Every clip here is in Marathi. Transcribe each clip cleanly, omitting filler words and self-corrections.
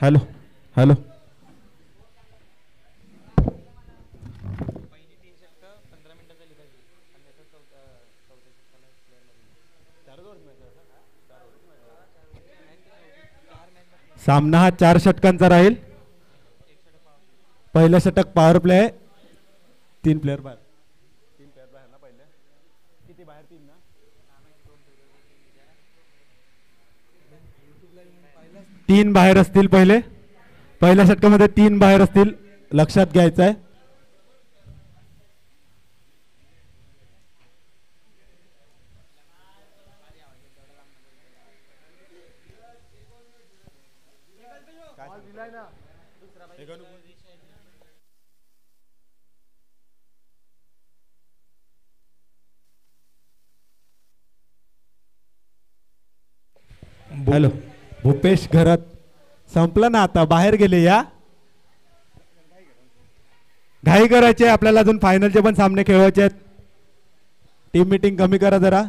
Hello hello. सामना हा 4 षटकांचा राहील. पहिलं षटक पॉवर प्ले आहे. 3 प्लेयर बाहेर. 3 प्लेयर बाहेर ना पहिले. किती बाहेर 3 ना. 3 बाहेर असतील पहिले. पहिल्या षटकामध्ये 3 बाहेर असतील, लक्षात घ्यायचं आहे. हॅलो भूपेश घरात. संपलं ना आता, बाहेर गेले. या घाई करायचे, आपल्याला अजून फायनलचे पण सामने खेळवायचे आहेत. टीम मीटिंग कमी करा जरा.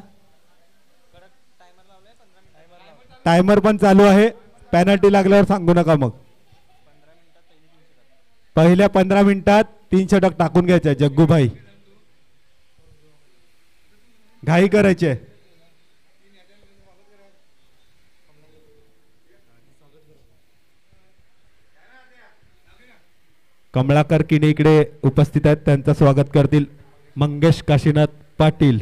टायमर पण चालू आहे. पेनल्टी लागल्यावर सांगू नका मग. पहिल्या 15 मिनिटात 3 षटक टाकून घ्यायचे जग्गूभाई. घाई करायचे. कमलाकर किने इकडे उपस्थित आहेत, त्यांचं स्वागत करतील मंगेश काशीनाथ पाटील.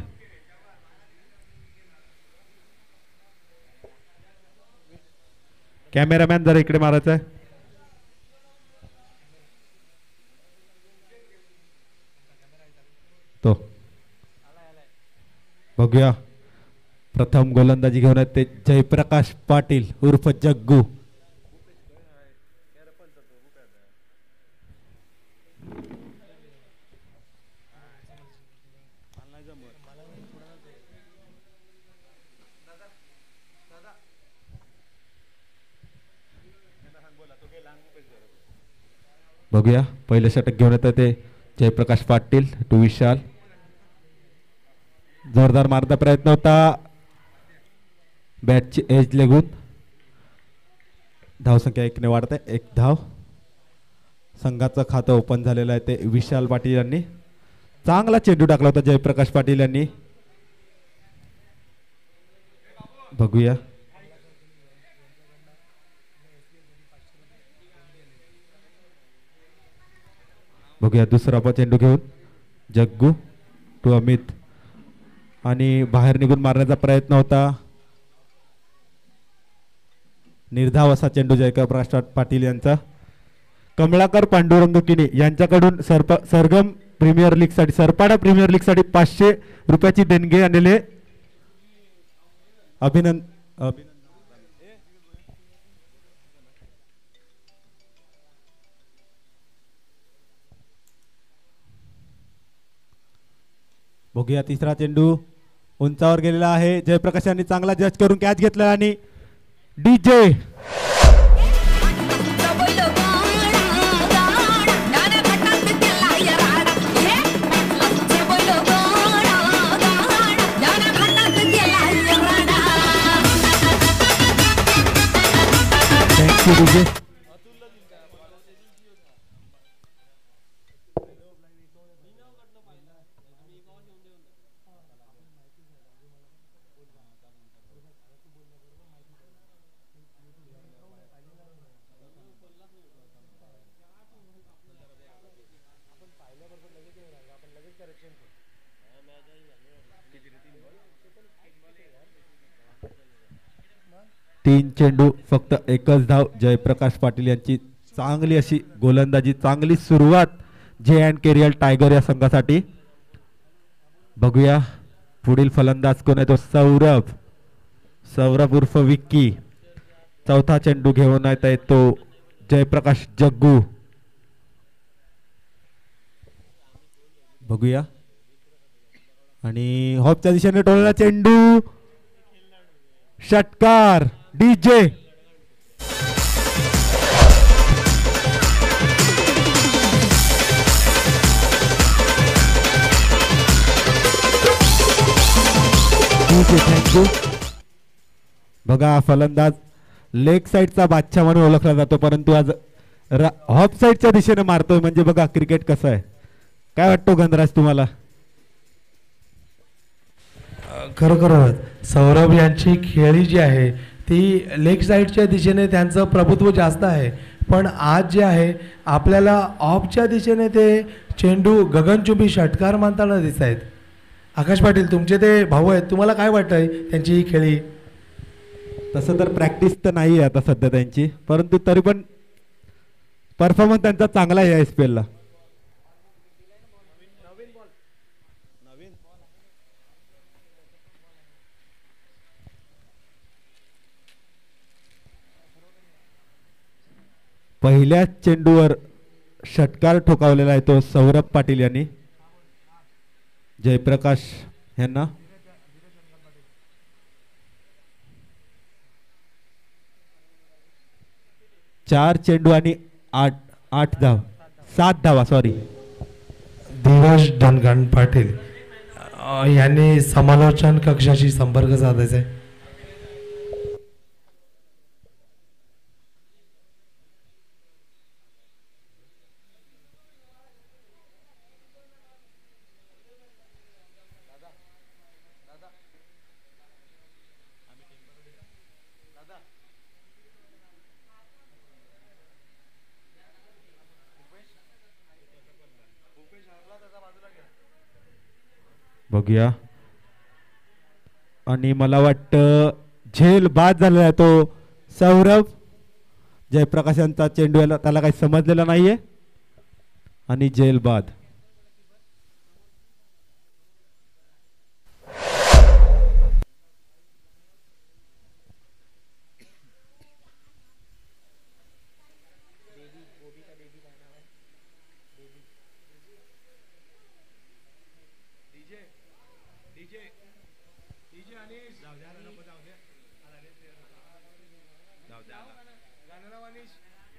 कॅमेरामॅन जरा इकडे मारायचं आहे. तो बघूया. प्रथम गोलंदाजी घेऊन आहेत ते जयप्रकाश पाटील उर्फ जग्गू. बघूया पहिले षटक घेऊन येतात ते जयप्रकाश पाटील टू विशाल. जोरदार मारता प्रयत्न होता, बॅटची एज लागून. धावसंख्या 1 ने वाढत आहे. 1 धाव. संघाचं खातं ओपन झालेलं आहे ते विशाल पाटील यांनी. चांगला चेंडू टाकला होता जयप्रकाश पाटील यांनी. बघूया बघूया दुसरा पण चेंडू घेऊन जग्गू टू अमित. आणि बाहेर निघून मारण्याचा प्रयत्न होता. निर्धाव असा चेंडू जयप्रकाश पाटील यांचा. कमलाकर पांडुरंग किनी यांच्याकडून सरगम प्रीमियर लीग साठी, सरपाडा प्रीमियर लीग साठी 500 रुपयाची देणगी आणलेले अभिनंदन. बघूया तिसरा चेंडू उंचावर गेलेला आहे. जयप्रकाश यांनी चांगला जज करून कॅच घेतला आणि डीजे थँक्यू डीजे. तीन चेंडू फक्त एकच धाव. जयप्रकाश पाटील यांची चांगली अशी गोलंदाजी, चांगली सुरुवात जे&के रिअल टायगर या संघासाठी. बघूया पुढील फलंदाज कोण आहे तो सौरभ उर्फ विक्की. चौथा चेंडू घेऊन येत आहे तो जयप्रकाश जग्गू. बघूया आणि हॉपच्या दिशेने टोलला चेंडू. षटकार डीजे. थँक्यू. बघा फलंदाज लेग साईडचा बादशाह म्हणून ओळखला जातो, परंतु आज ऑफ साईडच्या दिशेने मारतोय. म्हणजे बघा क्रिकेट कसं आहे. काय वाटतो गणराज तुम्हाला? खरोखरच सौरभ यांची खेळी जी आहे ती लेग साईडच्या दिशेने त्यांचं प्रभुत्व जास्त आहे, पण आज जे आहे आपल्याला ऑफच्या दिशेने ते चेंडू गगनचुंबी षटकार मारताना दिसत आहेत. आकाश पाटील तुमचे ते भाऊ आहेत, तुम्हाला काय वाटतंय त्यांची ही खेळी? तसं तर प्रॅक्टिस तर नाही आहे आता सध्या त्यांची, परंतु तरी पण परफॉर्मन्स त्यांचा चांगला आहे ISPL ला. पहिल्या चेंडूवर षटकार ठोकावलेला आहे तो सौरभ पाटील यांनी जयप्रकाश यांना. चार चेंडू आणि 7 धावा सॉरी. धीरज धनगण पाटील यांनी समालोचन कक्षाशी संपर्क साधायचा आहे. बघूया. आणि मला वाटतं झेल बाद झालेला आहे तो सौरभ. जयप्रकाश यांचा चेंडू त्याला काही समजलेला नाहीये आणि झेल बाद.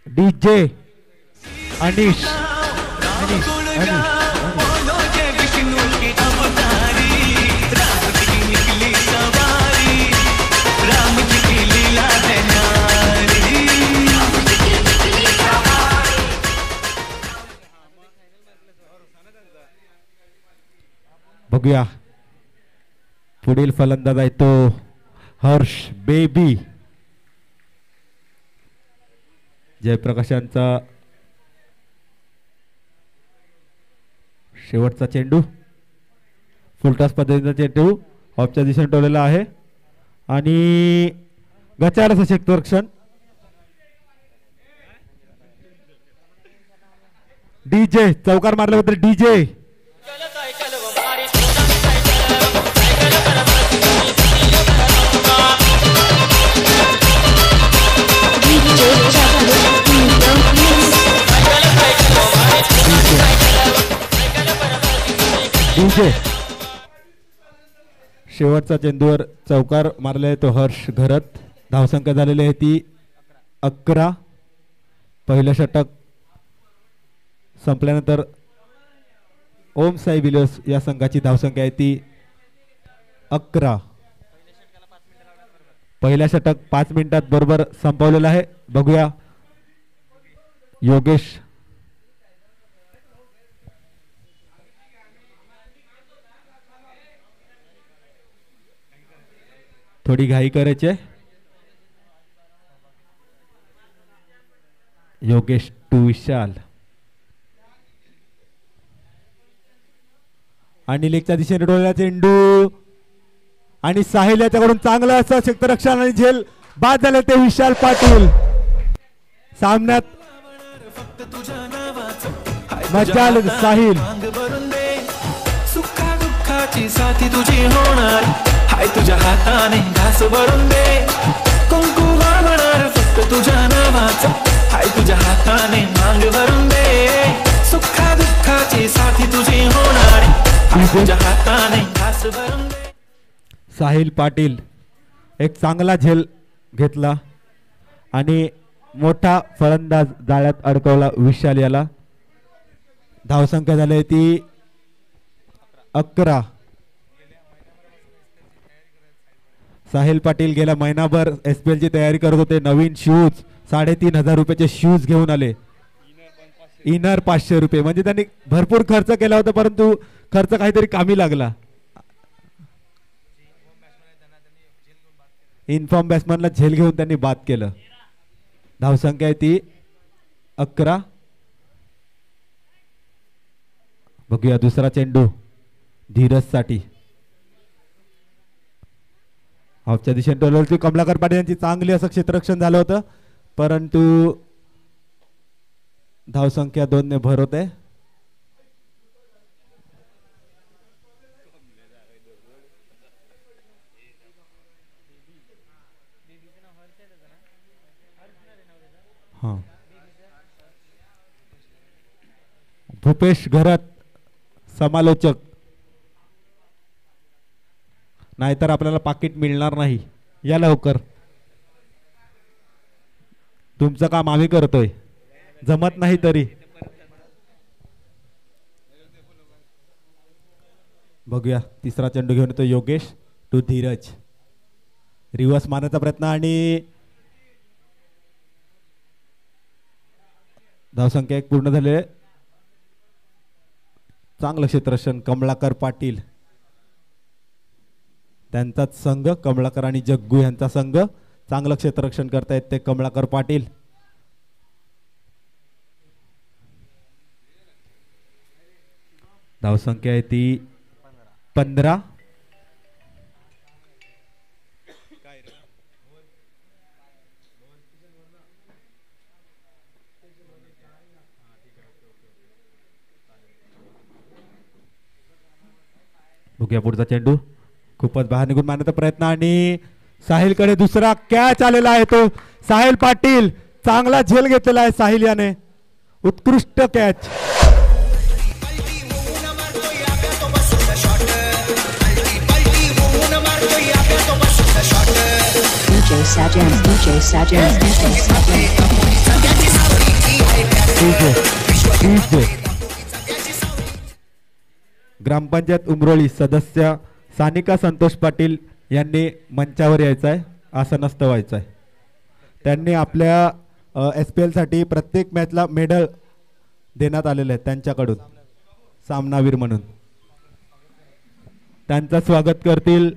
DJ अनिश बघूया. पुढील फलंदाज आहे तो हर्ष बेबी. जयप्रकाशांचा शेवटचा चेंडू फुलटॉस पद्धतीचा चेंडू ऑफच्या दिशेने टोलेला आहे आणि गचार क्षेत्ररक्षण. DJ चौकार मारल्याबद्दल DJ. शेवटचा चेंडूवर चौकार मारले तो हर्ष घरत. धावसंख्या झालेली आहे ती 11. पहिलं षटक संपल्यानंतर ओम साई विलियर्स या संघाची धावसंख्या आहे ती 11. पहिल्या षटक 5 मिनिटात बरोबर संपवलेलं आहे. बघूया योगेश थोडी घाई करायची. योगेश टू विशाल आणि लेगच्या दिशेने डोळ्याला चेंडू आणि साहिल याच्याकडून चांगलं असं क्षेत्ररक्षण आणि झेल बाद झाले ते विशाल पाटील. सामन्यात मजा आली. साहिल सुखा दुःखाची साथी तुझी होणार हाय तुझ्या हाताने घास भरून दे कुंकू वाहणार फक्त तुझ्या नावाचा हाय तुझ्या हाताने मांग भरून दे सुखा दुःखाची साथी तुझी होणार हाय तुझ्या हाताने घास भरून दे. साहिल पाटील एक चांगला झेल घेतला आणि मोठा फलंदाज जाळ्यात अडकवला विशाल याला. धावसंख्या झाली ती 11. साहिल पाटील गेल्या महिनाभर SPL ची तयारी करत होते. नवीन शूज 3,500 रुपयाचे शूज घेऊन आले. इनर 500 रुपये, म्हणजे त्यांनी भरपूर खर्च केला होता, परंतु खर्च काहीतरी कामी लागला. इनफॉर्म बॅट्समॅनला झेल घेऊन त्यांनी बाद केलं. धावसंख्या आहे ती 11. बघूया दुसरा चेंडू धीरज साठी. ऑफच्या दिशेने टोलवरती कमलाकर पाटील यांची चांगली असं क्षेत्ररक्षण झालं होतं, परंतु धावसंख्या 2 ने भर होते. हा, भूपेश घरात समालोचक, नाहीतर आपल्याला पाकिट मिळणार नाही. या लवकर, तुमचं काम आम्ही करतोय, जमत नाही तरी. बघूया तिसरा चेंडू घेऊन येतो योगेश टू धीरज. रिव्हर्स मारण्याचा प्रयत्न आणि धावसंख्या 1 पूर्ण झाले. चांगलं क्षेत्ररक्षण कमलाकर पाटील त्यांचाच संघ, कमलाकर आणि जग्गू यांचा संघ. चांगलं क्षेत्ररक्षण करतायत ते कमलाकर पाटील. धावसंख्या आहे ती 15. बघूया पुढचा चेंडू, खूपच बाहेर निघून मारण्याचा प्रयत्न आणि साहिलकडे दुसरा कॅच आलेला आहे. तो साहिल पाटील, चांगला झेल घेतलेला आहे साहिल याने, उत्कृष्ट कॅच. ग्रामपंचायत उमरोळी सदस्य सानिका संतोष पाटील यांनी मंचावर यायचं आहे, आसनस्थ व्हायचं आहे. त्यांनी आपल्या SPL साठी प्रत्येक मॅचला मेडल देण्यात आलेले आहेत त्यांच्याकडून, सामनावीर म्हणून. त्यांचं स्वागत करतील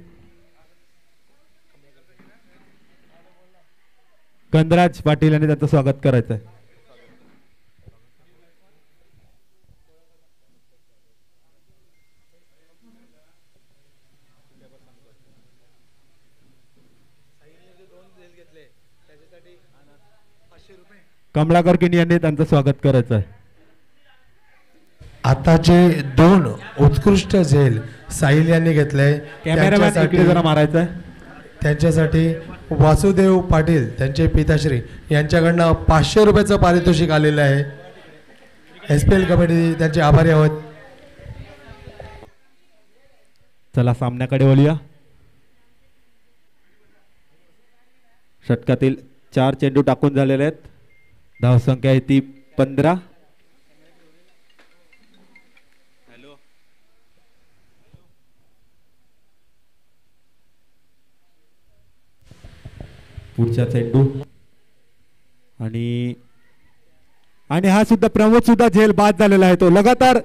कंदराज पाटील यांनी त्यांचं स्वागत करायचं आहे. कमलाकर किनी यांनी त्यांचं स्वागत करायचं आहे. आताचे 2 उत्कृष्ट झेल साहिल यांनी घेतले. कॅमेरामॅन इकडे जरा मारायचं आहे. त्यांच्यासाठी वासुदेव पाटील त्यांचे पिताश्री यांच्याकडनं 500 रुपयाचं पारितोषिक आलेलं आहे. SPL कमिटी त्यांचे आभारी आहोत. चला सामन्याकडे वळूया. षटकातील 4 चेंडू टाकून झालेले आहेत. धावसंख्या आहे ती 15. पुढचा चेंडू आणि हा सुद्धा प्रमोद सुद्धा झेल बाद झालेला आहे. तो लगातार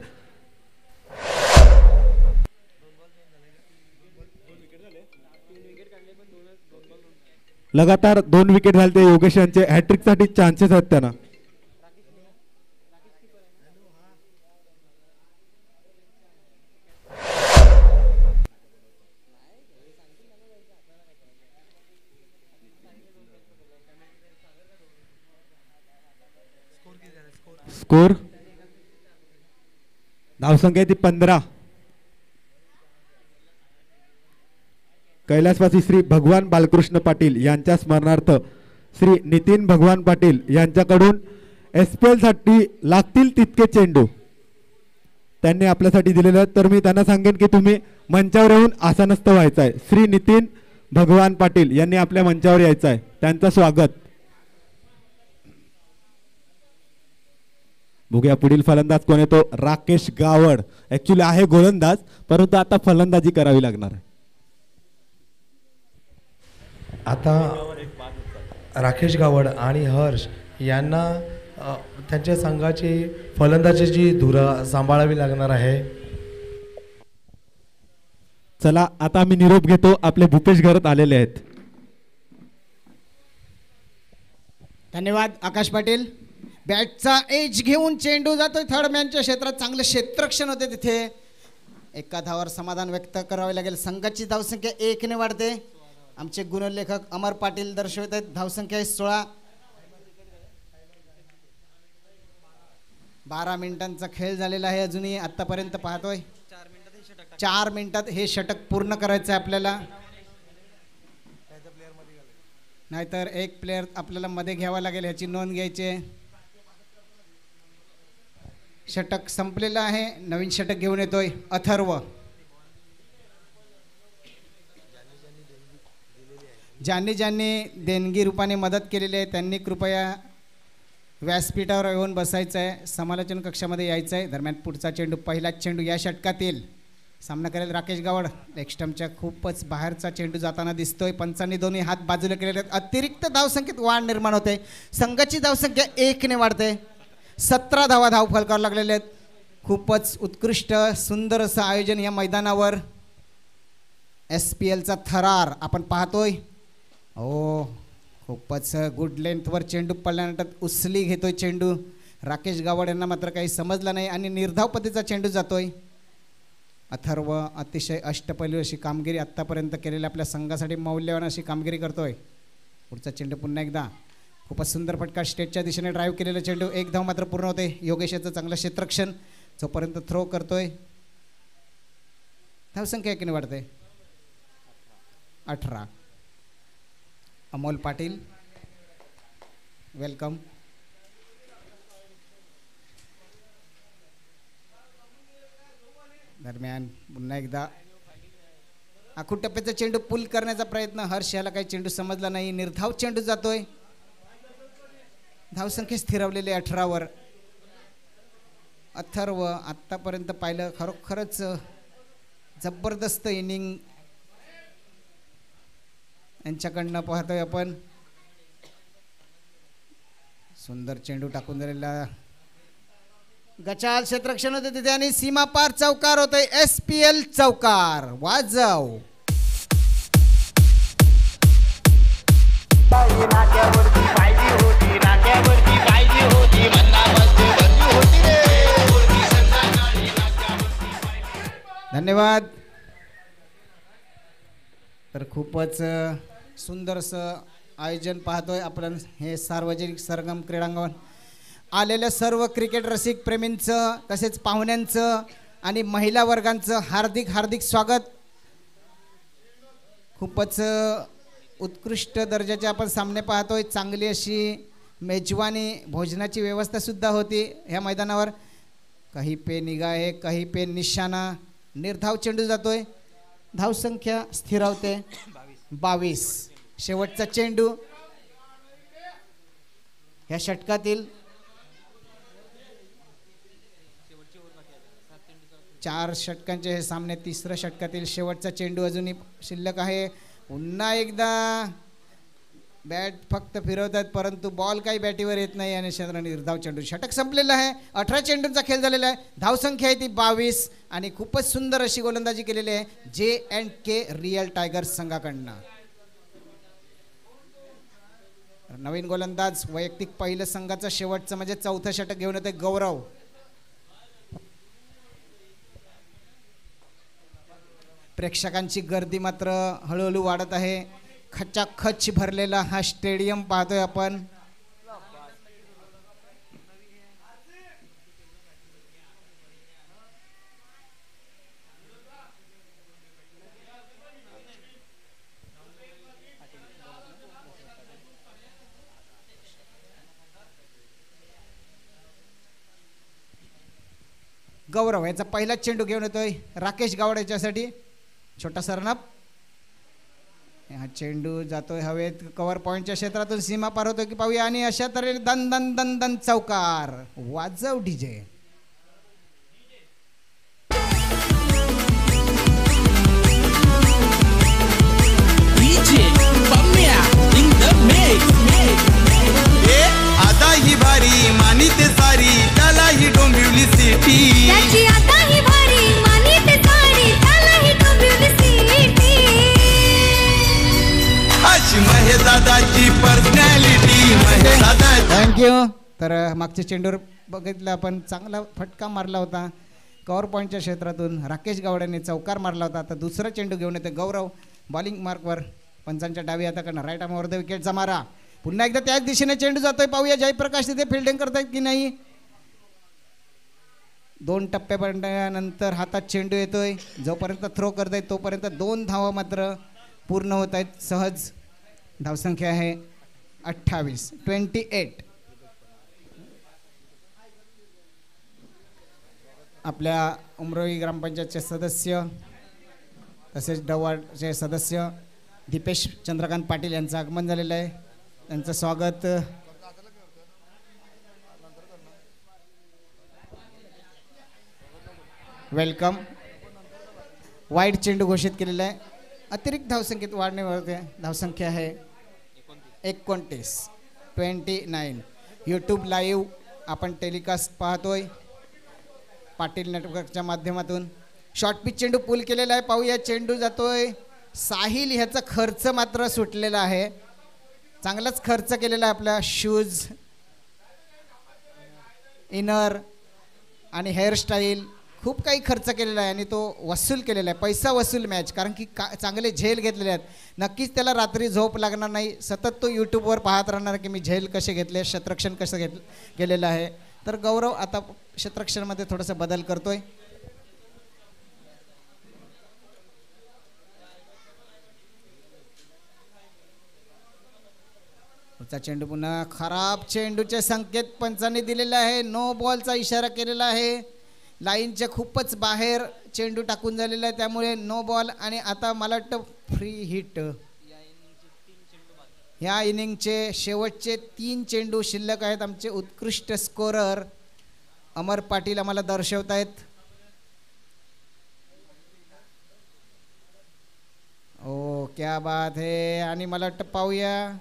लगातार 2 विकेट झाले. ते योगेश यांचे हॅट्रिक साठी चान्सेस आहेत त्यांना. स्कोर धावसंख्या ती 15. कैलासवासी श्री भगवान बालकृष्ण पाटील यांच्या स्मरणार्थ श्री नितीन भगवान पाटील यांच्याकडून SPL साठी लागतील तितके चेंडू त्यांनी आपल्यासाठी दिलेले. तर मी त्यांना सांगेन की तुम्ही मंचावर येऊन आसनस्थ व्हायचं आहे. श्री नितीन भगवान पाटील यांनी आपल्या मंचावर यायचं आहे. त्यांचं स्वागत. बघूया पुढील फलंदाज कोण येतो. राकेश गावड ऍक्च्युली आहे गोलंदाज, परंतु आता फलंदाजी करावी लागणार आहे. आता राकेश गावड आणि हर्ष यांना त्यांच्या संघाची फलंदाजीची धुरा सांभाळावी लागणार आहे. चला आता आम्ही निरोप घेतो. आपले भूपेश घरत आलेले आहेत. धन्यवाद आकाश पाटील. बॅटचा एज घेऊन चेंडू जातोय थर्ड मॅनच्या क्षेत्रात. चांगलं क्षेत्ररक्षण होते तिथे. एका धावावर समाधान व्यक्त करावे लागेल. संघाची धावसंख्या 1 ने वाढते. आमचे गुणलेखक अमर पाटील दर्शवत आहेत. धावसंख्या 16. 12 मिनिटांचा खेळ झालेला आहे. अजूनही आतापर्यंत पाहतोय 4 मिनिटात हे षटक पूर्ण करायचं आहे आपल्याला. नाहीतर एक प्लेयर आपल्याला मध्ये घ्यावा लागेल, याची नोंद घ्यायची आहे. षटक संपलेलं आहे. नवीन षटक घेऊन येतोय अथर्व. ज्यांनी देणगी रूपाने मदत केलेली आहे त्यांनी कृपया व्यासपीठावर येऊन बसायचं आहे. समालोचन कक्षामध्ये यायचं आहे. दरम्यान पुढचा चेंडू, पहिलाच चेंडू या षटकातील. सामना करेल राकेश गावड. लेगस्टम्पच्या खूपच बाहेरचा चेंडू जाताना दिसतोय. पंचांनी दोन्ही हात बाजूला केलेले आहेत. अतिरिक्त धावसंख्येत वाढ निर्माण होते. संघाची धावसंख्या 1 ने वाढते. 17 धावा धाव फलकावर लागलेले आहेत. खूपच उत्कृष्ट सुंदर असं आयोजन या मैदानावर. SPLचा थरार आपण पाहतोय. हो, खूपच गुड लेंथवर चेंडू पडल्यानंतर उसली घेतोय चेंडू. राकेश गावड यांना मात्र काही समजलं नाही आणि निर्धाव पद्धतीचा चेंडू जातोय. अथर्व अतिशय अष्टपैलू अशी कामगिरी आत्तापर्यंत केलेल्या आपल्या संघासाठी मौल्यवान अशी कामगिरी करतोय. पुढचा चेंडू पुन्हा एकदा खूपच सुंदर फटका. स्टेटच्या दिशेने ड्राईव्ह केलेला चेंडू. 1 धाव मात्र पूर्ण होते. योगेश याचं चांगलं क्षेत्ररक्षण. जोपर्यंत थ्रो करतोय धावसंख्या 1 ने वाढते. 18. अमोल पाटील वेलकम. दरम्यान पुन्हा एकदा आखूड टप्प्याचा चेंडू पुल करण्याचा प्रयत्न. हर्ष याला काही चेंडू समजला नाही. निर्धाव चेंडू जातोय. धावसंख्या स्थिरावलेली 18 वर. अथर्व आत्तापर्यंत पाहिलं खरोखरच जबरदस्त इनिंग यांच्याकडनं पाहतोय आपण. सुंदर चेंडू टाकून दिलेला. गचाल क्षेत्ररक्षण होते तिथे आणि सीमा पार चौकार होतोय. SPL चौकार. वाजव. धन्यवाद. तर खूपच सुंदर असं आयोजन पाहतोय आपण. हे सार्वजनिक सरगम क्रीडांगण आलेल्या सर्व क्रिकेट रसिक प्रेमींचं तसेच पाहुण्यांचं आणि महिला वर्गांचं हार्दिक हार्दिक स्वागत. खूपच उत्कृष्ट दर्जाचे आपण सामने पाहतोय. चांगली अशी मेजवानी भोजनाची व्यवस्था सुद्धा होती ह्या मैदानावर. काही पे निगाह आहे, काही पे निशाणा. निर्धाव चेंडू जातोय. धावसंख्या स्थिरावते 22. शेवटचा चेंडू ह्या षटकातील. 4 षटकांचे हे सामने. तिसऱ्या षटकातील शेवटचा चेंडू अजूनही शिल्लक आहे. पुन्हा एकदा बॅट फक्त फिरवतात परंतु बॉल काही बॅटीवर येत नाही आणि क्षेत्र निर्धाव चेंडू. षटक संपलेलं आहे. 18 चेंडूंचा खेळ झालेला आहे. धावसंख्या आहे ती 22 आणि खूपच सुंदर अशी गोलंदाजी केलेली आहे J&K रिअल टायगर्स संघाकडनं. नवीन गोलंदाज वैयक्तिक पहिलं संघाचं शेवटचं म्हणजे 4थं षटक घेऊन येते गौरव. प्रेक्षकांची गर्दी मात्र हळूहळू वाढत आहे. खचाखच भरलेला हा स्टेडियम पाहतोय आपण. गौरव याचा पहिलाच चेंडू घेऊन येतोय राकेश गावड याच्यासाठी. छोटा सरनाप. हा चेंडू जातोय हवेत. कव्हर पॉइंटच्या क्षेत्रातून सीमा पार होतोय की पाहूया आणि अशा तऱ्हेने दन दन दन दन चौकार. वाजव डीजे. DJ Pamya thank you. तर मागच्या चेंडूवर बघितलं आपण चांगला फटका मारला होता कव्हर पॉईंटच्या क्षेत्रातून. राकेश गावड्याने चौकार मारला होता. आता दुसरा चेंडू घेऊन येते गौरव बॉलिंग मार्कवर. पंचांच्या डावी हाताकडनं राईट आर्मवर विकेटचा मारा. पुन्हा एकदा त्याच दिशेने चेंडू जातोय. पाहूया जयप्रकाश तिथे फिल्डिंग करतायत की नाही. 2 टप्प्यानंतर हातात चेंडू येतोय. जोपर्यंत थ्रो करतायत तोपर्यंत 2 धावा मात्र पूर्ण होत आहेत सहज. धावसंख्या आहे 28. आपल्या उमरोई ग्रामपंचायतचे सदस्य तसेच डवाडचे सदस्य दीपेश चंद्रकांत पाटील यांचं आगमन झालेलं आहे. त्यांचं स्वागत. वेलकम. वाईट चेंडू घोषित केलेला आहे. अतिरिक्त धावसंख्येत वाढणे होते. धावसंख्या आहे 29. यूट्यूब लाईव्ह आपण टेलिकास्ट पाहतोय पाटील नेटवर्कच्या माध्यमातून. शॉर्ट पिच चेंडू पूल केलेला आहे. पाहूया चेंडू जातोय. साहिल ह्याचा खर्च मात्र सुटलेला आहे. चांगलाच खर्च केलेला आहे. आपला शूज, इनर आणि हेअरस्टाईल खूप काही खर्च केलेला आहे आणि तो वसूल केलेला आहे. पैसा वसूल मॅच. कारण की चांगले झेल घेतलेले आहेत. नक्कीच त्याला रात्री झोप लागणार नाही. सतत तो यूट्यूबवर पाहत राहणार की मी झेल कसे घेतले, शतरक्षण कसं केलेलं आहे. तर गौरव आता शतरक्षणमध्ये थोडासा बदल करतोय. चेंडू पुन्हा खराब. चेंडूचे संकेत पंचांनी दिलेले आहे. नो बॉलचा इशारा केलेला आहे. लाईनच्या खूपच बाहेर चेंडू टाकून झालेला आहे त्यामुळे नो बॉल. आणि आता मला वाटतं फ्री हिट. ह्या इनिंगचे शेवटचे 3 चेंडू शिल्लक आहेत. आमचे उत्कृष्ट स्कोरर अमर पाटील आम्हाला दर्शवत आहेत. ओ क्या बात है. आणि मला वाटतं पाहूया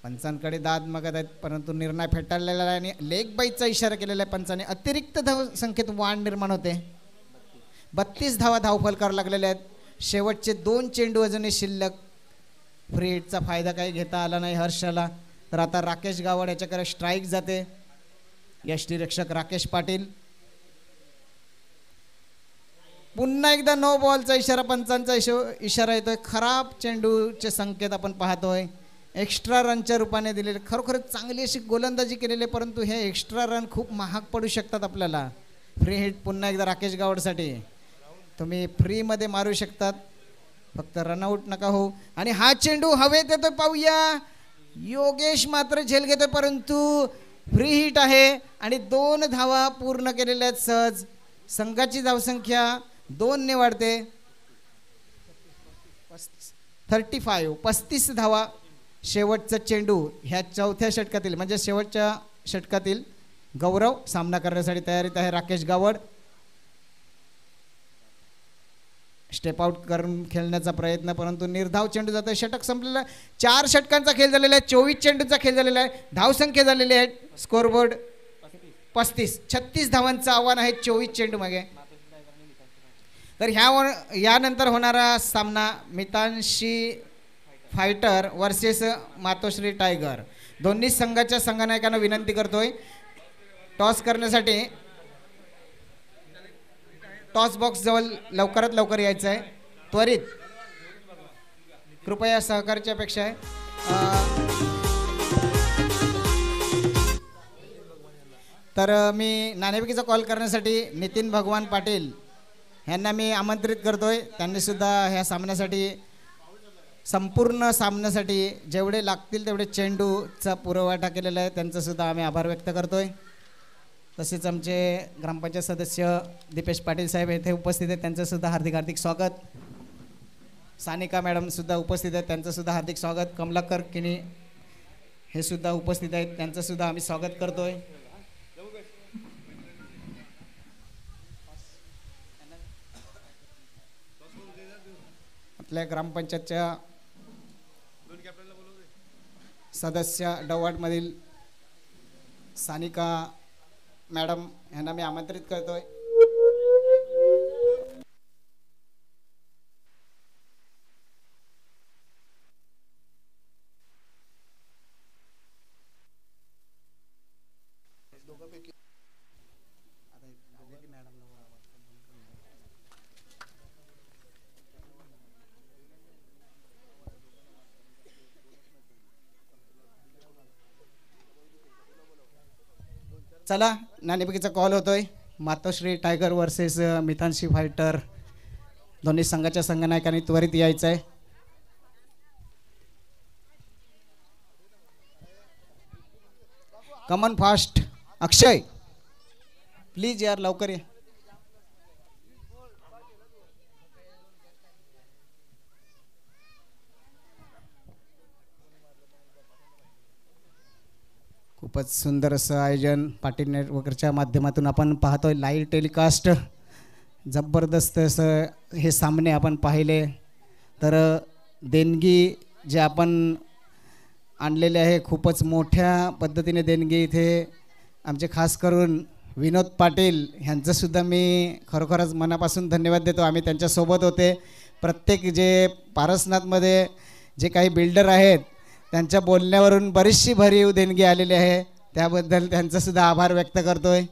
पंचांकडे दाद मागत आहेत परंतु निर्णय फेटाळलेला आहे आणि लेग बाईचा इशारा केलेला आहे पंचाने. अतिरिक्त धाव संख्येत वाढ निर्माण होते. 32 धावा धावफलकावर लागलेले आहेत. शेवटचे 2 चेंडू अजूनही शिल्लक. फ्री हिटचा फायदा काही घेता आला नाही हर्षला. तर आता राकेश गावड याच्याकडे स्ट्राईक जाते. यष्टीरक्षक राकेश पाटील. पुन्हा एकदा नो बॉलचा इशारा पंचांचा इशारा येतोय. खराब चेंडूचे संकेत आपण पाहतोय. एक्स्ट्रा रनच्या रूपाने दिलेले. खरोखरच चांगली अशी गोलंदाजी केलेली आहे परंतु हे एक्स्ट्रा रन खूप महाग पडू शकतात आपल्याला. फ्री हिट पुन्हा एकदा राकेश गावडसाठी. तुम्ही फ्रीमध्ये मारू शकतात फक्त रनआउट नका हो. आणि हा चेंडू हवेत येतोय. पाहूया योगेश मात्र झेल घेतोय परंतु फ्री हिट आहे आणि 2 धावा पूर्ण केलेल्या आहेत सहज. संघाची धावसंख्या 2 ने वाढते. 35 धावा. शेवटचा चेंडू ह्या 4थ्या षटकातील म्हणजे शेवटच्या षटकातील. गौरव सामना करण्यासाठी तयारीत आहे. राकेश गावड स्टेप आउट करून खेळण्याचा प्रयत्न परंतु निर्धाव चेंडू जातोय. षटक संपलेला. 4 षटकांचा खेळ झालेला आहे. 24 चेंडूचा खेळ झालेला आहे. धावसंख्या झालेली आहे. स्कोरबोर्ड 35. 36 धावांचं आव्हान आहे 24 चेंडू मागे. तर यानंतर होणारा सामना मितांशी फायटर वर्सेस मातोश्री टायगर. दोन्ही संघाच्या संघनायकांना विनंती करतोय टॉस करण्यासाठी. टॉस बॉक्स जवळ लवकरात लवकर यायचं आहे. त्वरित कृपया सहकार्याची अपेक्षा आहे. तर मी नाणेफेकीचा कॉल करण्यासाठी नितीन भगवान पाटील यांना मी आमंत्रित करतोय. त्यांनी सुद्धा ह्या सामन्यासाठी संपूर्ण सामन्यासाठी जेवढे लागतील तेवढे चेंडूचा पुरवठा केलेला आहे. त्यांचा सुद्धा आम्ही आभार व्यक्त करतोय. तसेच आमचे ग्रामपंचायत सदस्य दीपेश पाटील साहेब येथे उपस्थित आहेत. त्यांचं सुद्धा हार्दिक स्वागत. सानिका मॅडम सुद्धा उपस्थित आहेत. त्यांचं सुद्धा हार्दिक स्वागत. कमलाकर किनी हे सुद्धा उपस्थित आहेत. त्यांचं सुद्धा आम्ही स्वागत करतोय. आपल्या ग्रामपंचायतच्या सदस्य डवाडमधील सानिका मॅडम यांना मी आमंत्रित करतोय. चला नाणेफेकीचा कॉल होतोय. मातोश्री टायगर वर्सेस मिथानशी फायटर. दोन्ही संघाच्या संघनायकांनी त्वरित यायचं आहे. कमन फास्ट. अक्षय प्लीज यार लवकर ये. खूपच सुंदर असं आयोजन पाटील नेटवर्कच्या माध्यमातून आपण पाहतोय. लाईव्ह टेलिकास्ट जबरदस्त असं हे सामने आपण पाहिले. तर देणगी जे आपण आणलेले आहे खूपच मोठ्या पद्धतीने देणगी इथे आमचे खास करून विनोद पाटील ह्यांचंसुद्धा मी खरोखरच मनापासून धन्यवाद देतो. आम्ही त्यांच्यासोबत होते. प्रत्येक जे पारसनाथमध्ये जे काही बिल्डर आहेत त्यांच्या बोलण्यावरून बरीचशी भरीव देणगी आलेली आहे. त्याबद्दल त्यांचंसुद्धा आभार व्यक्त करतोय.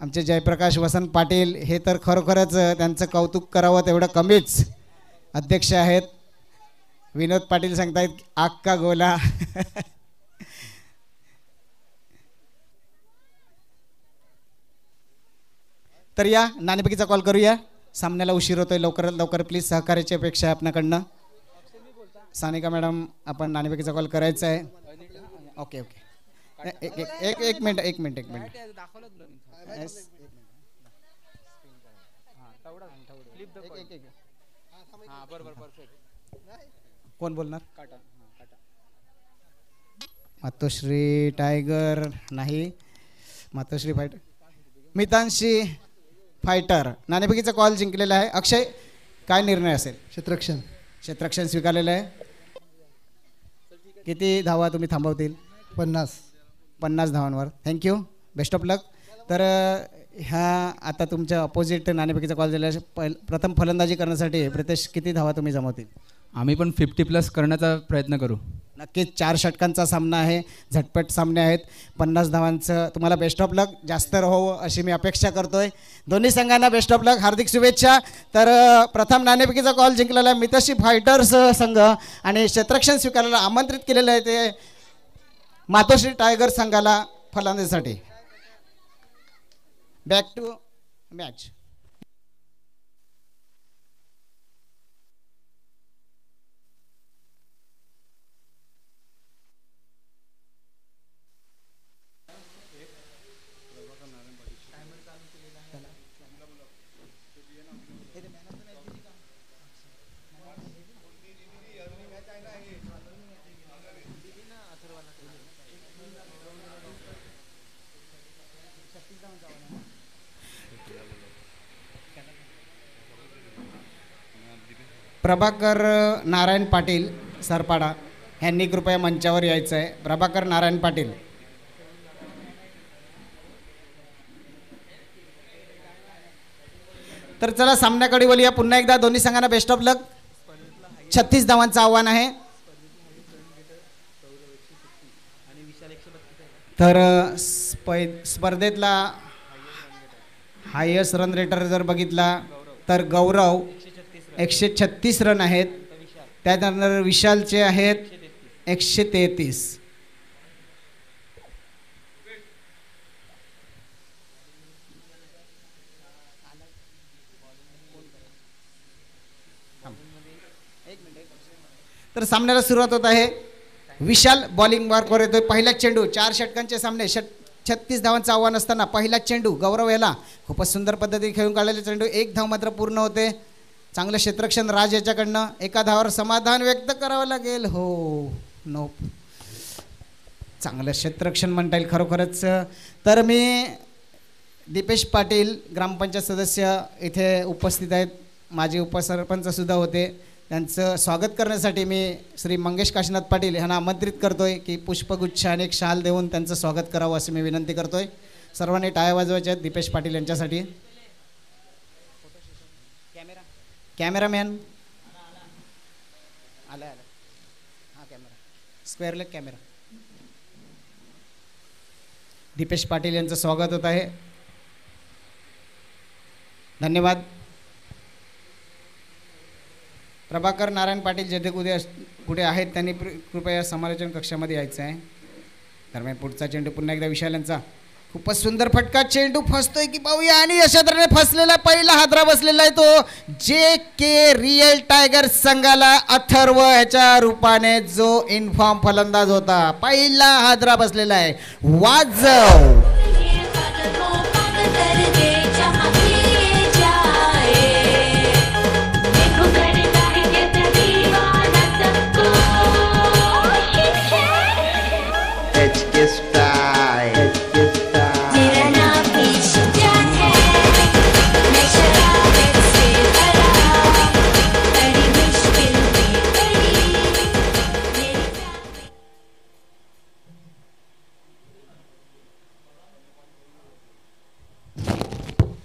आमचे जयप्रकाश वसंत पाटील हे तर खरोखरच त्यांचं कौतुक करावं तेवढं कमीच अध्यक्ष आहेत. विनोद पाटील सांगतायत आग का गोला. तर या नाणेफेकीचा कॉल करूया. सामन्याला उशीर होतोय. लवकरात लवकर प्लीज सहकार्याची अपेक्षा आहे आपणाकडनं. सानिका मॅडम आपण नाणेफेकीचा कॉल करायचा आहे. ओके ओके एक मिनिट एक मिनिट एक मिनिट. कोण बोलणार? मातोश्री टायगर नाही. मातोश्री फायटर मितांशी फायटर नाणेफेकीचा कॉल जिंकलेला आहे. अक्षय काय निर्णय असेल? क्षेत्ररक्षण स्वीकारलेलं आहे. किती धावा तुम्ही थांबवतील? 50 धावांवर. थँक्यू. बेस्ट ऑफ लक. तर ह्या आता तुमच्या अपोजिट नाणेफेकीचा कॉल दिला. प्रथम फलंदाजी करण्यासाठी प्रितेश किती धावा तुम्ही जमवतील? आम्ही पण 50+ करण्याचा प्रयत्न करू. नक्कीच 4 षटकांचा सामना आहे. झटपट सामने आहेत. 50 धावांचं तुम्हाला बेस्ट ऑफ लक. जास्त राहावं अशी मी अपेक्षा करतोय. दोन्ही संघांना बेस्ट ऑफ लक. हार्दिक शुभेच्छा. तर प्रथम नाणेफेकीचा कॉल जिंकलेला आहे मितशी फायटर्स संघ आणि क्षेत्ररक्षण स्वीकारलेला आमंत्रित केलेलं आहे ते मातोश्री टायगर संघाला फलंदाजीसाठी. Back to match. Prabhakar Narayan Patil सरपाडा यांनी कृपया मंचावर यायचं आहे. प्रभाकर नारायण पाटील. तर चला सामन्याकडे बोलूया. पुन्हा एकदा दोन्ही संघांना बेस्ट ऑफ लक. 36 धावांचं आव्हान आहे. तर स्पर्धेतला हायेस्ट रन रेटर जर बघितला तर गौरव 136 रन आहेत. त्यानंतर विशालचे आहेत 133. तर सामन्याला सुरुवात होत आहे. विशाल बॉलिंग मार्कवर येतोय. पहिला चेंडू. 4 षटकांचे सामने. 36 धावांचं आव्हान असताना पहिला चेंडू गौरव याला खूपच सुंदर पद्धतीने खेळून काढलेले चेंडू. 1 धाव मात्र पूर्ण होते. चांगलं क्षेत्ररक्षण राज याच्याकडनं. एका धावावर समाधान व्यक्त करावं लागेल. हो नो चांगलं क्षेत्ररक्षण म्हणता येईल खरोखरच. तर मी दीपेश पाटील ग्रामपंचायत सदस्य इथे उपस्थित आहेत. माजी उपसरपंचसुद्धा होते. त्यांचं स्वागत करण्यासाठी मी श्री मंगेश काशीनाथ पाटील यांना आमंत्रित करतोय की पुष्पगुच्छ आणि एक शाल देऊन त्यांचं स्वागत करावं अशी मी विनंती करतोय. सर्वांनी टाळ्या वाजवायच्या आहेत दीपेश पाटील यांच्यासाठी. कॅमेरामॅन आला हां camera square leg camera. Deepesh Patil यांचं स्वागत होत आहे. धन्यवाद. प्रभाकर नारायण पाटील जेथे कुठे आहेत त्यांनी कृपया समालोचन कक्षामध्ये यायचं आहे. दरम्यान पुढचा चेंडू पुन्हा एकदा विशाल यांचा. खूपच सुंदर फटका, चेंडू फसतोय की पाहूया. आणि अशा तऱ्हेने फसलेला पहिला हादरा बसलेला आहे तो जे के रिअल टायगर संघाला अथर्व ह्याच्या रूपाने जो इन्फॉर्म फलंदाज होता. पहिला हादरा बसलेला आहे. वाजव.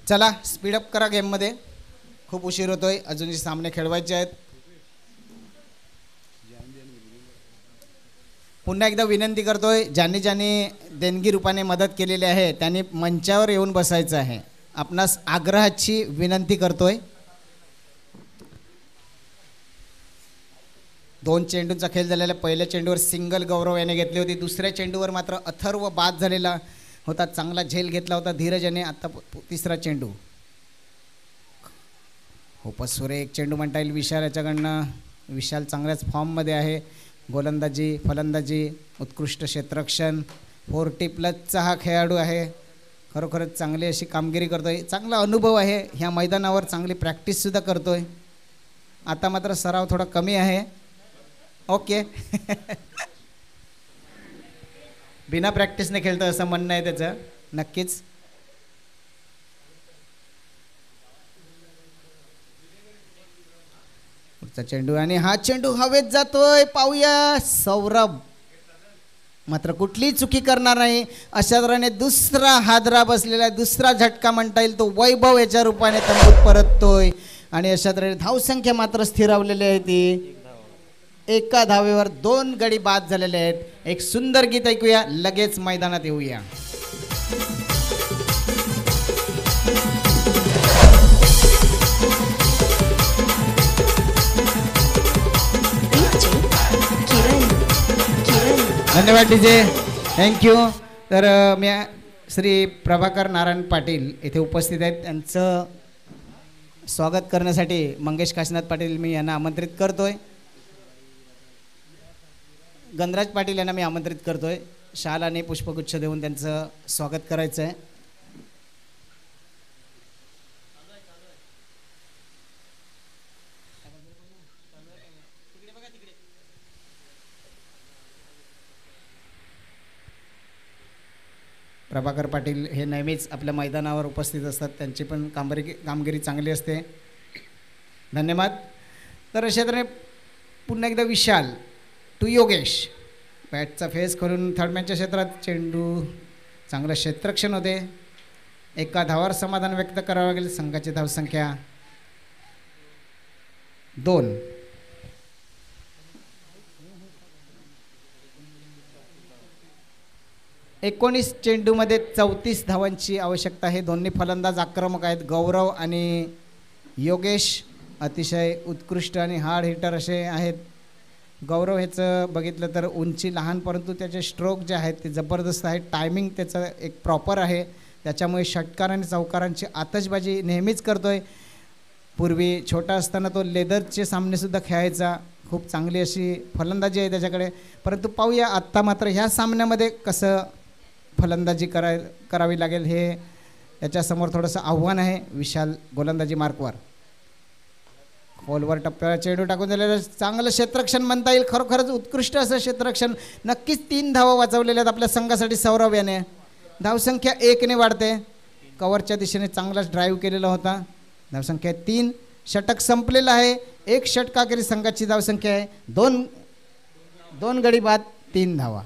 चला स्पीडअप करा गेममध्ये, खूप उशीर होतोय, अजूनही सामने खेळवायचे आहेत. पुन्हा एकदा विनंती करतोय, ज्यांनी ज्यांनी देणगी रूपाने मदत केलेली आहे त्यांनी मंचावर येऊन बसायचं आहे. आपणास आग्रहाची विनंती करतोय. 2 चेंडूंचा खेळ झालेला. पहिल्या चेंडूवर सिंगल गौरव याने घेतली होती, दुसऱ्या चेंडूवर मात्र अथर्व बाद झालेला होता. चांगला झेल घेतला होता धीरज याने. आता तिसरा चेंडू, खूपच सुरेख चेंडू म्हणता येईल विशाल याच्याकडनं. विशाल चांगल्याच फॉर्ममध्ये आहे. गोलंदाजी, फलंदाजी, उत्कृष्ट क्षेत्ररक्षण, 40+ हा खेळाडू आहे. खरोखरच चांगली अशी कामगिरी करतोय. चांगला अनुभव आहे ह्या मैदानावर, चांगली प्रॅक्टिससुद्धा करतोय. आता मात्र सराव थोडा कमी आहे. ओके. बिना प्रॅक्टिसने खेळतं असं म्हणणं आहे त्याचं. नक्कीच. पुढचा चेंडू आणि हा चेंडू हवेत जातोय. पाहूया सौरभ मात्र कुठलीही चुकी करणार नाही. अशा तऱ्हेने दुसरा हादरा बसलेला, दुसरा झटका म्हणता येईल तो वैभव याच्या रूपाने तंबूत परततोय. आणि अशा तऱ्हेने धावसंख्या मात्र स्थिरावलेली आहे ती. एका धावेवर 2 गडी बाद झालेले आहेत. एक सुंदर गीत ऐकूया, लगेच मैदानात येऊया. धन्यवाद डीजे, थँक्यू. तर मी श्री प्रभाकर नारायण पाटील इथे उपस्थित आहेत. त्यांचं स्वागत करण्यासाठी मंगेश काशीनाथ पाटील मी यांना आमंत्रित करतोय. गणराज पाटील यांना मी आमंत्रित करतोय. शाल आणि पुष्पगुच्छ देऊन त्यांचं स्वागत करायचं आहे. प्रभाकर पाटील हे नेहमीच आपल्या मैदानावर उपस्थित असतात. त्यांची पण कामगिरी चांगली असते. धन्यवाद. तर अशा तऱ्हेने पुन्हा एकदा विशाल टू योगेश. बॅटचा फेस करून थर्डमॅनच्या क्षेत्रात चेंडू, चांगलं क्षेत्ररक्षण होते. एका धावावर समाधान व्यक्त करावं लागेल. संघाची धावसंख्या 2. एकोणीस चेंडूमध्ये 34 धावांची आवश्यकता आहे. दोन्ही फलंदाज आक्रमक आहेत. गौरव आणि योगेश अतिशय उत्कृष्ट आणि हार्ड हिटर असे आहेत. गौरव ह्याचं बघितलं तर उंची लहान, परंतु त्याचे स्ट्रोक जे आहेत ते जबरदस्त आहेत. टायमिंग त्याचं एक प्रॉपर आहे. त्याच्यामुळे षटकार आणि चौकारांची आतषबाजी नेहमीच करतोय. पूर्वी छोटा असताना तो लेदरचे सामनेसुद्धा खेळायचा. खूप चांगली अशी फलंदाजी आहे त्याच्याकडे. परंतु पाहूया आत्ता मात्र ह्या सामन्यामध्ये कसं फलंदाजी करावी लागेल हे याच्यासमोर थोडंसं आव्हान आहे. विशाल गोलंदाजी मार्कवर, खोलवर टप्प्यावर चेंडू टाकून दिलेलं चांगलं क्षेत्ररक्षण म्हणता येईल. खरोखरच उत्कृष्ट असं क्षेत्ररक्षण. नक्कीच 3 धावा वाचवलेल्या आहेत आपल्या संघासाठी सौरभ याने. धावसंख्या 1 ने वाढते. कव्हरच्या दिशेने चांगलाच ड्राईव्ह केलेला होता. धावसंख्या 3. षटक संपलेलं आहे. 1 षटकाखेरीज संघाची धावसंख्या आहे 2 गडी बाद 3 धावा.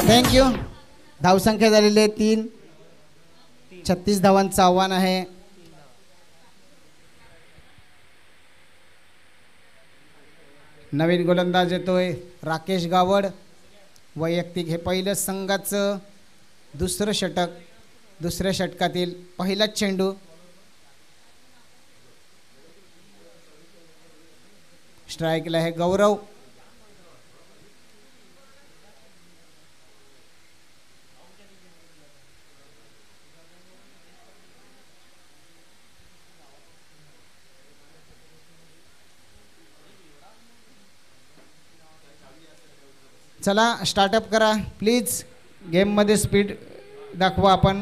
थँक्यू. धावसंख्या झालेली आहे 3. 36 धावांचं आव्हान आहे. नवीन गोलंदाज येतोय राकेश गावड. वैयक्तिक हे पहिलं संघाचं दुसरं षटक. दुसऱ्या षटकातील पहिलाच चेंडू. स्ट्राईकला आहे गौरव. चला स्टार्टअप करा प्लीज. गेममध्ये स्पीड दाखवा आपण.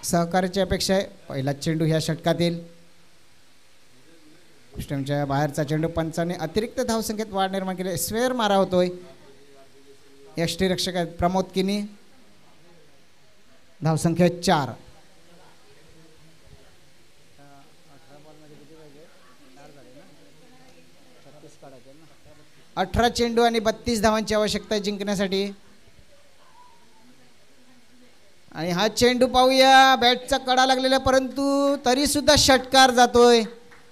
सहकार्याची अपेक्षा आहे. पहिलाच चेंडू ह्या षटकातील. स्टेमच्या बाहेरचा चेंडू. पंचाने अतिरिक्त धावसंख्येत वाढ निर्माण केली. स्वेअर मारा होतोय. यष्टीरक्षक आहेत प्रमोद किनी. धावसंख्या 4. 18 चेंडू आणि 32 धावांची आवश्यकता आहे जिंकण्यासाठी. आणि हा चेंडू पाहूया. बॅटचा कडा लागलेला परंतु तरी सुद्धा षटकार जातोय.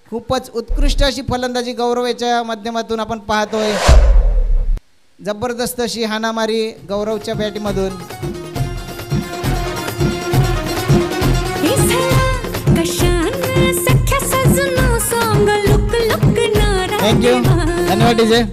खूपच उत्कृष्ट अशी फलंदाजी गौरव याच्या माध्यमातून आपण पाहतोय. जबरदस्त अशी हाणामारी गौरवच्या बॅटमधून. थँक्यू. धन्यवाद डीजे.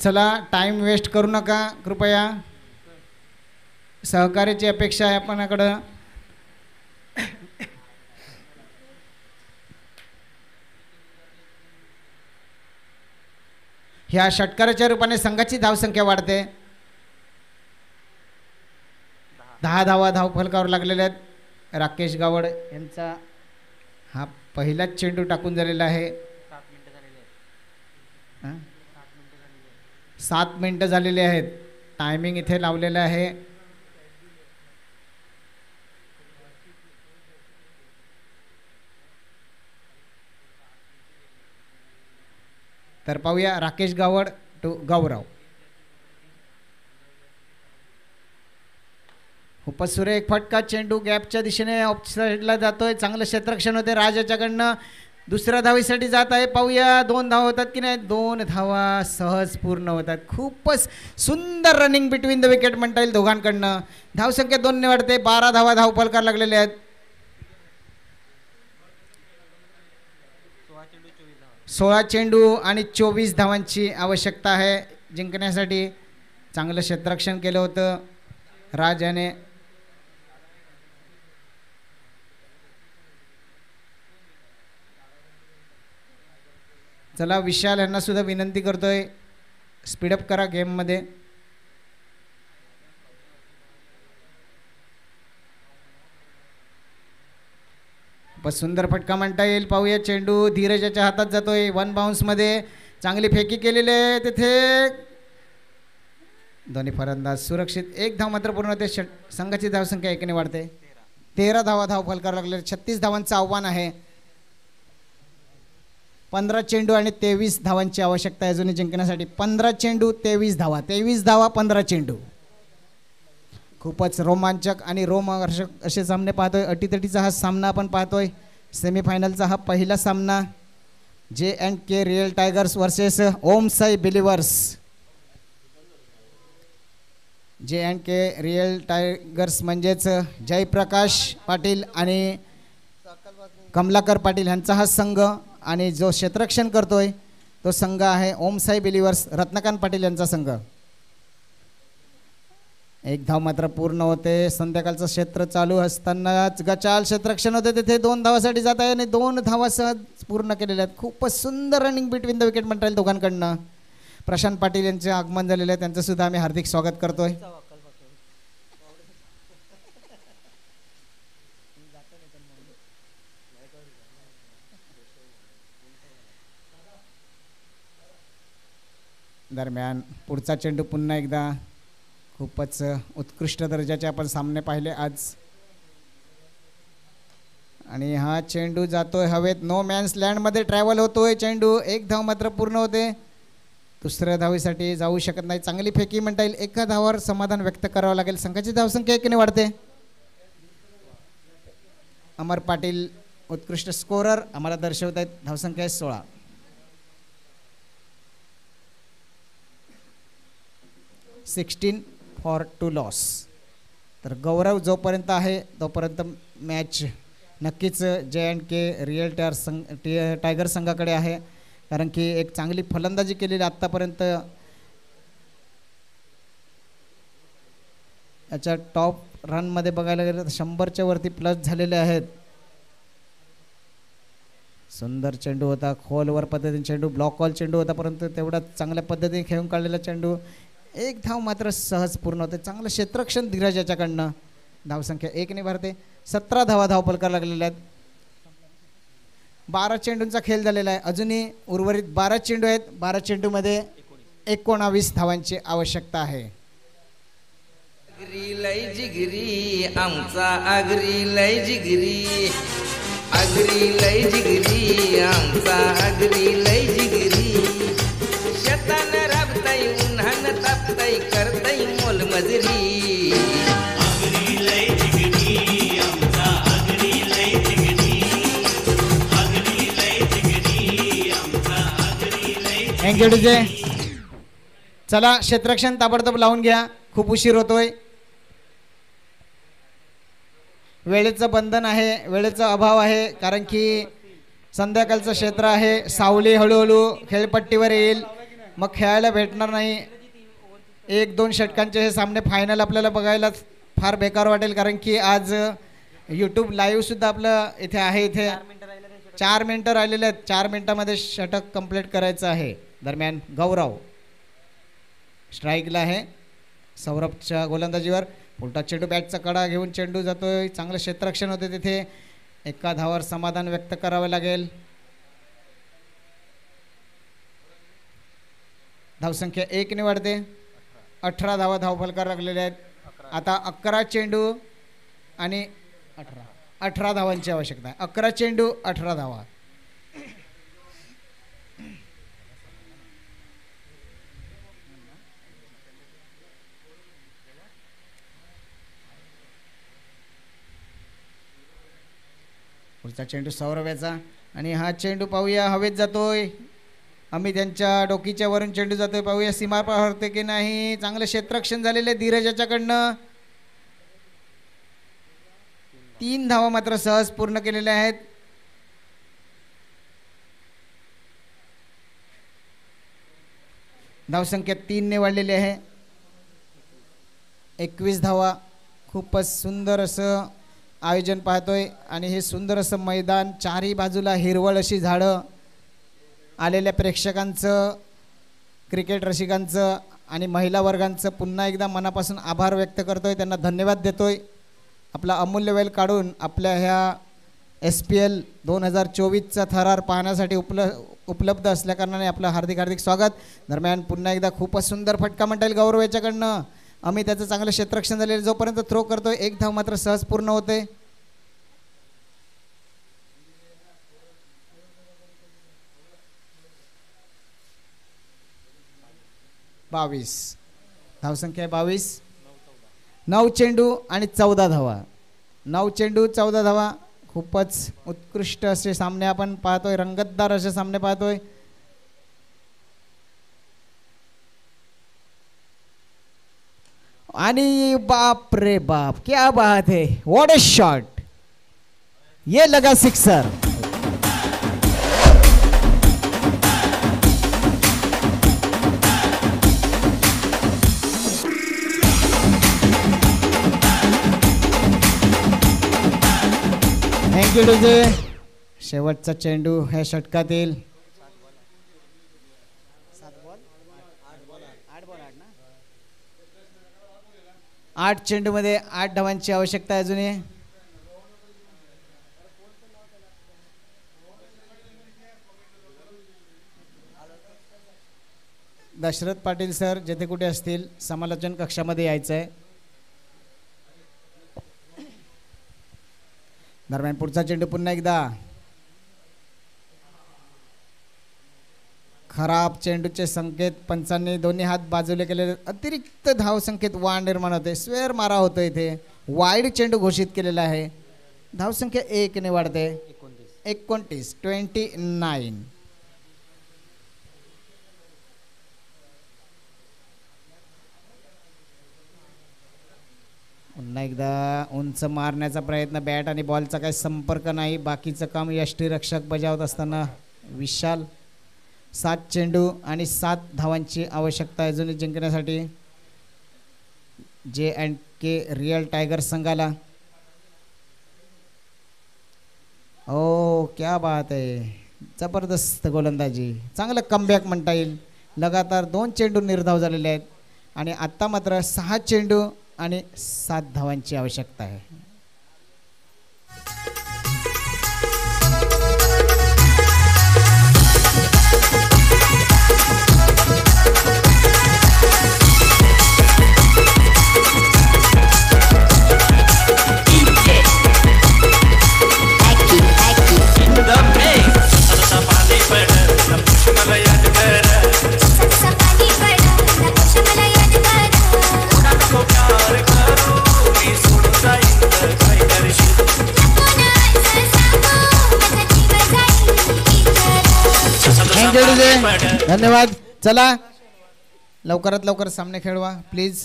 चला टाइम वेस्ट करू नका कृपया. सहकार्याची अपेक्षा आहे आपणाकडं. ह्या षटकाराच्या रूपाने संघाची धावसंख्या वाढते. 10 धावा धावफलकावर लागलेल्या आहेत. राकेश गावड यांचा हा पहिलाच चेंडू टाकून झालेला आहे. 7 मिनिटं झालेले आहेत. टायमिंग इथे लावलेलं आहे. तर पाहूया राकेश गावड टू गौरव. खूपच सुरेख फटका. चेंडू गॅपच्या दिशेने ऑफ साईडला जातोय. चांगलं क्षेत्ररक्षण होते राज याच्याकडनं. दुसऱ्या धावीसाठी जात आहे. पाहूया 2 धावा होतात की नाही. 2 धावा सहज पूर्ण होतात. खूपच सुंदर रनिंग बिटवीन द विकेट म्हणता येईल दोघांकडनं. धावसंख्या 2 ने वाढते. 12 धावा धावफलकार लागलेले आहेत. 16 चेंडू आणि 24 धावांची आवश्यकता आहे जिंकण्यासाठी. चांगलं क्षेत्ररक्षण केलं होतं राज याने. चला विशाल यांना सुद्धा विनंती करतोय स्पीडअप करा गेममध्ये. बस सुंदर फटका म्हणता येईल. पाहूया चेंडू धीरजाच्या हातात जातोय. 1 बाउन्समध्ये चांगली फेकी केलेली आहे तिथे. दोन्ही फलंदाज सुरक्षित. 1 धाव मात्र पूर्ण होते. संघाची धावसंख्या 1 ने वाढते. 13 धावा धावफलकार लागले. 36 धावांचं आव्हान आहे. 15 चेंडू आणि 23 धावांची आवश्यकता आहे अजूनही जिंकण्यासाठी. 15 चेंडू 23 धावा. 23 धावा 15 चेंडू. खूपच रोमांचक आणि रोमहर्षक असे सामने पाहतोय. अटीतटीचा हा सामना आपण पाहतोय. सेमीफायनलचा हा पहिला सामना. J&K real tigers versus Om Sai believers. J&K real टायगर्स म्हणजेच जयप्रकाश पाटील आणि कमलाकर पाटील यांचा हा संघ. आणि जो क्षेत्ररक्षण करतोय तो संघ आहे ओम साई बिलिव्हर्स रत्नकांत पाटील यांचा संघ. एक धाव मात्र पूर्ण होते. संध्याकाळचं क्षेत्र चालू असतानाच गचाल क्षेत्ररक्षण होते तिथे 2 धावासाठी जात आहे आणि 2 धावा सहज पूर्ण केलेल्या आहेत. खूपच सुंदर रनिंग बिटवीन द विकेट म्हणता येईल दोघांकडनं. प्रशांत पाटील यांचे आगमन झालेले आहे, त्यांचं सुद्धा आम्ही हार्दिक स्वागत करतोय. दरम्यान पुढचा चेंडू पुन्हा एकदा खूपच उत्कृष्ट दर्जाचे आपण सामने पाहिले आज आणि हा चेंडू जातोय हवेत. नो मॅन्स लँडमध्ये ट्रॅव्हल होतोय चेंडू. एक धाव मात्र पूर्ण होते. दुसऱ्या धावीसाठी जाऊ शकत नाही. चांगली फेकी म्हणता येईल. एका धावावर समाधान व्यक्त करावं लागेल. संघाची धावसंख्या 1 ने वाढते. अमर पाटील उत्कृष्ट स्कोरर आम्हाला दर्शवत आहेत. धावसंख्या 16. For 2 loss. तर गौरव जोपर्यंत आहे तोपर्यंत मॅच नक्कीच J&K रिअल टायगर संघाकडे आहे, कारण की एक चांगली फलंदाजी केलेली आत्तापर्यंत. याच्या टॉप रनमध्ये बघायला गेलं तर 100च्या वरती प्लस झालेले आहेत. सुंदर चेंडू होता. खोलवर पद्धतीने चेंडू, ब्लॉक कॉल चेंडू होता, परंतु तेवढा चांगल्या पद्धतीने खेळून काढलेला चेंडू. एक धाव मात्र सहज पूर्ण होते. चांगलं क्षेत्ररक्षण धीरज याच्याकडनं. धावसंख्या 1 ने भरते. 17 धावा धावपलकार लागलेल्या आहेत. 12 चेंडूंचा खेळ झालेला आहे. अजूनही उर्वरित 12 चेंडू आहेत. 12 चेंडूमध्ये 19 धावांची आवश्यकता आहे. आगरी लय जिगरी आमचा आगरी लय जिगरी, आगरी लय जिगरी आमचा आगरी लय जिगरी. शेतान राबताय उन्हान तापताय करताय मोलमजुरी. आगरी लय जिगरी आमचा आगरी लय जिगरी, आगरी लय जिगरी आमचा आगरी लय. Thank you DJ. चला क्षेत्ररक्षण ताबडतोब लावून घ्या. खूप उशीर होतोय. वेळेचं बंधन आहे, वेळेचा अभाव आहे, कारण की संध्याकाळचं क्षेत्र आहे. सावली हळूहळू खेळपट्टीवर येईल, मग खेळायला भेटणार नाही. 1-2 षटकांचे हे सामने फायनल आपल्याला बघायला फार बेकार वाटेल, कारण की आज यूट्यूब लाईव्हसुद्धा आपलं इथे आहे. इथे 4 मिनटं राहिलेले आहेत. 4 मिनटामध्ये षटक कंप्लीट करायचं आहे. दरम्यान गौरव स्ट्राईकला आहे. सौरभच्या गोलंदाजीवर उलटा चेंडू, बॅटचा कडा घेऊन चेंडू जातोय. चांगलं क्षेत्ररक्षण होते तिथे. एका धावावर समाधान व्यक्त करावं लागेल. धावसंख्या 1 ने वाढते. 18 धावा धावफलकार लागलेले आहेत. आता 11 चेंडू आणि 18 धावांची आवश्यकता आहे. 11 चेंडू 18 धावा. पुढचा चेंडू सौरभ याचा आणि हा चेंडू पाहूया हवेत जातोय. आम्ही त्यांच्या डोकीच्या वरून चेंडू जातोय. पाहूया सीमा पार होते की नाही. चांगलं क्षेत्ररक्षण झालेले धीरज याच्याकडनं. 3 धावा मात्र सहज पूर्ण केलेल्या आहेत. धावसंख्या 3 ने वाढलेली आहे. 21 धावा. खूपच सुंदर असं आयोजन पाहतोय आणि हे सुंदर असं मैदान, चारही बाजूला हिरवळ अशी झाडं, आलेल्या प्रेक्षकांचं, क्रिकेट रसिकांचं आणि महिला वर्गांचं पुन्हा एकदा मनापासून आभार व्यक्त करतोय. त्यांना धन्यवाद देतोय. आपला अमूल्य वेळ काढून आपल्या ह्या SPL 2024चा थरार पाहण्यासाठी उपलब्ध असल्याकारणाने आपलं हार्दिक हार्दिक स्वागत. दरम्यान पुन्हा एकदा खूपच सुंदर फटका म्हणता येईल गौरव याच्याकडनं. आम्ही त्याचं चांगलं क्षेत्ररक्षण झालेलं. जोपर्यंत थ्रो करतोय 1 धाव मात्र सहज पूर्ण होते. धावसंख्या 22. 9 चेंडू आणि 14 धावा. 9 चेंडू 14 धावा. खूपच उत्कृष्ट असे सामने आपण पाहतोय. रंगतदार असे सामने पाहतोय. आणि बाप रे बाप, क्या बात है, व्हाट अ शॉट. ये लगा सिक्सर. चेंडूचे शेवटचा चेंडू ह्या षटकातील. 8 चेंडूमध्ये 8 धावांची आवश्यकता आहे अजूनही. दशरथ पाटील सर जेथे कुठे असतील समालोचन कक्षामध्ये यायचं आहे. दरम्यान पुढचा चेंडू पुन्हा एकदा खराब चेंडूचे संकेत पंचांनी दोन्ही हात बाजूले केलेले. अतिरिक्त धाव संकेत वाढ निर्माण होते. स्वेअर मारा होतो इथे. वाईड चेंडू घोषित केलेला आहे. धावसंख्या 1 ने वाढते. 29. पुन्हा एकदा उंच मारण्याचा प्रयत्न. बॅट आणि बॉलचा काही संपर्क नाही. बाकीचं काम यष्टीरक्षक बजावत असताना विशाल. 7 चेंडू आणि 7 धावांची आवश्यकता आहे अजूनही जिंकण्यासाठी J&K रियल टायगर संघाला. ओ क्या बात आहे. जबरदस्त गोलंदाजी. चांगलं कमबॅक म्हणता येईल. लगातार 2 चेंडू निर्धाव झालेले आहेत आणि आत्ता मात्र 6 चेंडू आणि 7 धावांची आवश्यकता आहे. धन्यवाद. चला लवकरात लवकर सामने खेळवा प्लीज.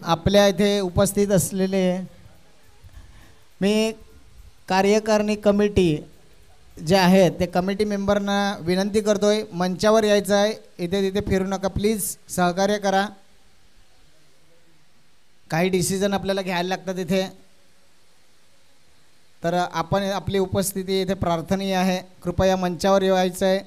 आपल्या इथे उपस्थित असलेले मी कार्यकारिणी कमिटी जे आहेत ते कमिटी मेंबरना विनंती करतोय मंचावर यायचं आहे. इथे तिथे फिरू नका प्लीज. सहकार्य करा. काही डिसिजन आपल्याला घ्यायला लागतात इथे. तर आपण आपली उपस्थिती इथे प्रार्थनीय आहे. कृपया मंचावर यायचं आहे.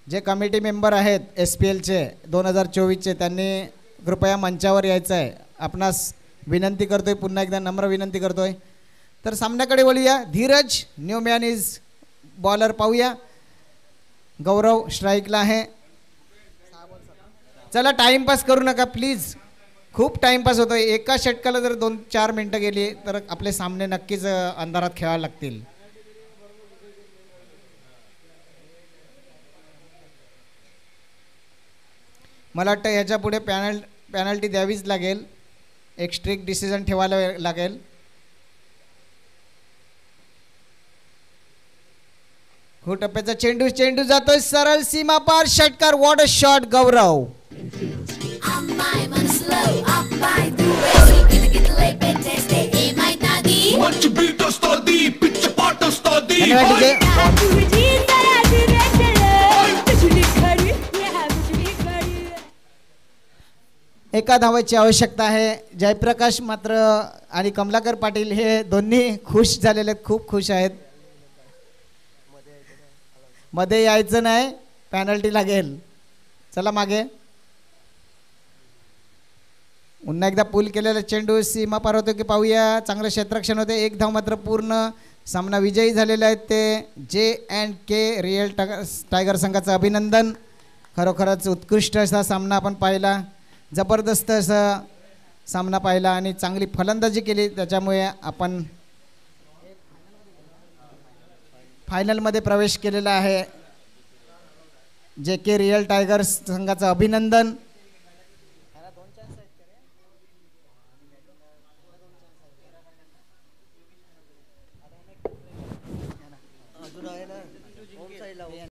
जे कमिटी मेंबर आहेत SPLचे 2024चे त्यांनी कृपया मंचावर यायचं आहे. आपणास विनंती करतोय. पुन्हा एकदा नम्र विनंती करतोय. तर सामन्याकडे वळूया. Dheeraj new man is bowler पाहूया. गौरव स्ट्राईकला आहे. चला टाइमपास करू नका प्लीज. खूप टाइमपास होतोय. एका षटकाला जर 2-4 मिनटं गेली तर आपले सामने नक्कीच अंधारात खेळायला लागतील. मला वाटतं ह्याच्या पुढे पॅनल्टी द्यावीच लागेल. एक स्ट्रिक्ट डिसिजन ठेवायला लागेल. टप्प्याचा चेंडू जातोय सरळ सीमा पार. षटकार. वॉट अ शॉट गौरव. एका धावाची आवश्यकता आहे. जयप्रकाश मात्र आणि कमलाकर पाटील हे दोन्ही खुश झालेले आहेत. खूप खुश आहेत. मध्ये यायचं नाही. पॅनल्टी लागेल. चला मागे. पुन्हा एकदा पुल केलेला चेंडू सीमा पार होतो की पाहूया. चांगलं क्षेत्ररक्षण होते. 1 धाव मात्र पूर्ण. सामना विजयी झालेला आहे ते J&K रियल टायगर संघाचं अभिनंदन. खरोखरच उत्कृष्ट असा सामना आपण पाहिला. जबरदस्त असा सामना पाहिला आणि चांगली फलंदाजी केली. त्याच्यामुळे आपण फायनलमध्ये प्रवेश केलेला आहे. JK रियल टायगर्स संघाचं अभिनंदन.